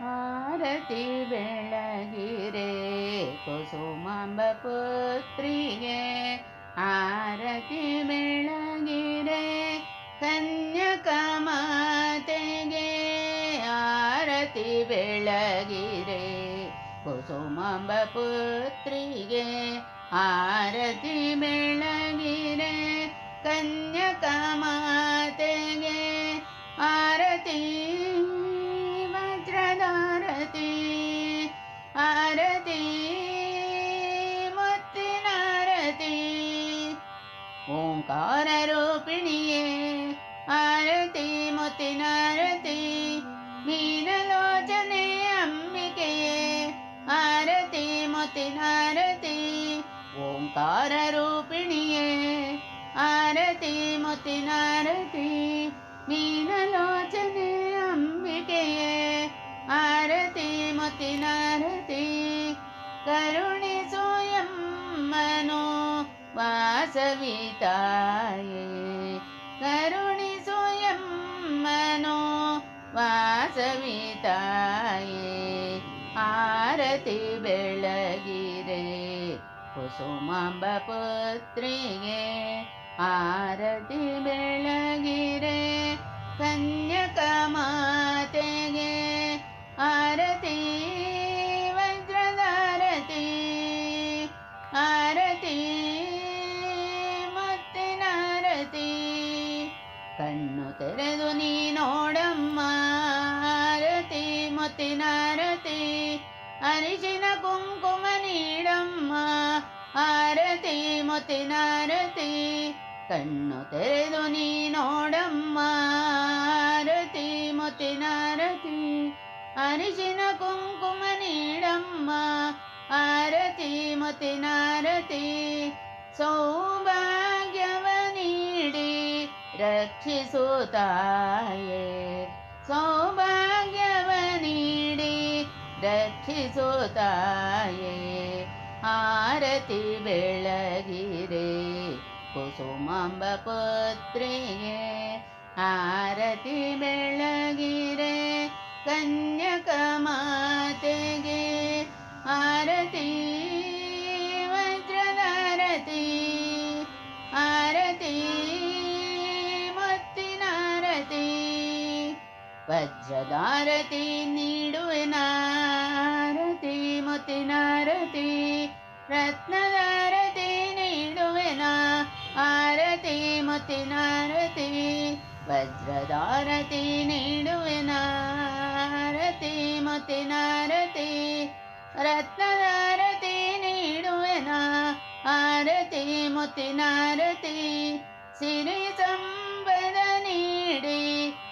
ಆರತಿ ಬೆಳಗಿರೆ ಕುಸುಮಾಂಬ ಪುತ್ರಿಗೆ, ಆರತಿ ಬೆಳಗಿರೆ ಕನ್ಯಕ ಮಾತೆಗೆ, ಆರತಿ ಬೆಳಗಿರೆ ಕುಸುಮಾಂಬ ಪುತ್ರಿಗೆ, ಆರತಿ ಬೆಳಗಿರೆ ಕನ್ಯಕ ಮಾತೆಗೆ, ಆರತಿ ವಜ್ರದಾರತಿ, ಆರತಿ ಮುತ್ತಿನಾರತಿ, ಓಂಕಾರ ರೂಪಿಣಿಯೇ ಆರತಿ ಮುತ್ತಿನಾರತಿ, ಮೀನಲೋಚನೆ ಅಂಬಿಕೆಯೇ ಆರತಿ ಮುತ್ತಿನಾರತಿ, ಓಂಕಾರ ರೂಪಿಣಿಯೇ ಆರತಿ ಮುತ್ತಿನಾರತಿ, ಮೀನಲೋಚನೆ ಅಂಬಿಕೆಯೇ ಆರತಿ ಮುತ್ತಿನಾರತಿ, ಕರುಣಿಸು ಎಮ್ಮನು ವಾಸವಿ ತಾಯೇ, ಕರುಣಿಸು ಎಮ್ಮನು ವಾಸವಿ ತಾಯೇ, ಆರತಿ ಬೆಳಗಿರೆ ಕುಸುಮಾಂಬ ಪುತ್ರಿಗೆ, ಆರತಿ ಬೆಳಗಿರೆ ಕನ್ಯಕ ಮಾತೆಗೆ, ಆರತಿ ವಜ್ರದಾರತಿ, ಆರತಿ ಮುತ್ತಿನಾರತಿ, ಕಣ್ಣು ತೆರೆದು ನೀ ನೋಡಮ್ಮ ಆರತಿ ಮುತ್ತಿನಾರತಿ, ಅರಿಶಿನ ಕುಂಕುಮ ನೀಡಮ್ಮ ಆರತಿ ಮುತ್ತಿನಾರತಿ, ಕಣ್ಣು ತೆರೆದು ನೀ ನೋಡಮ್ಮ ಆರತಿ ಮುತ್ತಿನಾರತಿ, ಅರಿಶಿನ ಕುಂಕುಮ ನೀಡಮ್ಮ ಆರತಿ ಮುತ್ತಿನಾರತಿ, ಸೌಭಾಗ್ಯವ ನೀಡಿ ರಕ್ಷಿಸು ತಾಯೇ, ಸೌಭಾಗ್ಯವ ನೀಡಿ ರಕ್ಷಿಸು ತಾಯೇ, ಆರತಿ ಬೆಳಗಿರೆ ಕುಸುಮಾಂಬ ಪುತ್ರಿಗೆ, ಆರತಿ ಬೆಳಗಿರೆ ಕನ್ಯಕ ಮಾತೆಗೆ, ಆರತಿ ವಜ್ರದಾರತಿ, ಆರತಿ ಮುತ್ತಿನಾರತಿ, ವಜ್ರದಾರತಿ ನೀಡುವೆನಾರತಿ ಮುತ್ತಿನಾರತಿ, ರತ್ನದಾರತಿ ನೀಡುವೆನ ಆರತಿ ಮುತ್ತಿನಾರತಿ, ವಜ್ರದಾರತಿ ನೀಡುವೆನ ಆರತಿ ಮುತ್ತಿನಾರತಿ, ರತ್ನದಾರತಿ ನೀಡುವೆನ ಆರತಿ ಮುತ್ತಿನಾರತಿ, ಸಿರಿ ಸಂಪದ ನೀಡಿ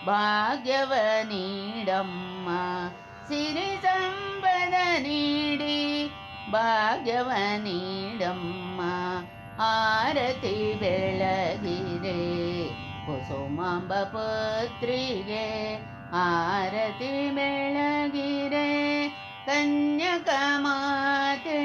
ಭಾಗ್ಯವ ನೀಡಮ್ಮ, ಸಿರಿ ಸಂಪದ ನೀಡಿ ಭಾಗ್ಯವ ನೀಡಮ್ಮ, ಆರತಿ ಬೆಳಗಿರೆ ಕುಸುಮಾಂಬ ಪುತ್ರಿಗೆ, ಆರತಿ ಬೆಳಗಿರೆ ಕನ್ಯಕ ಮಾತೆ.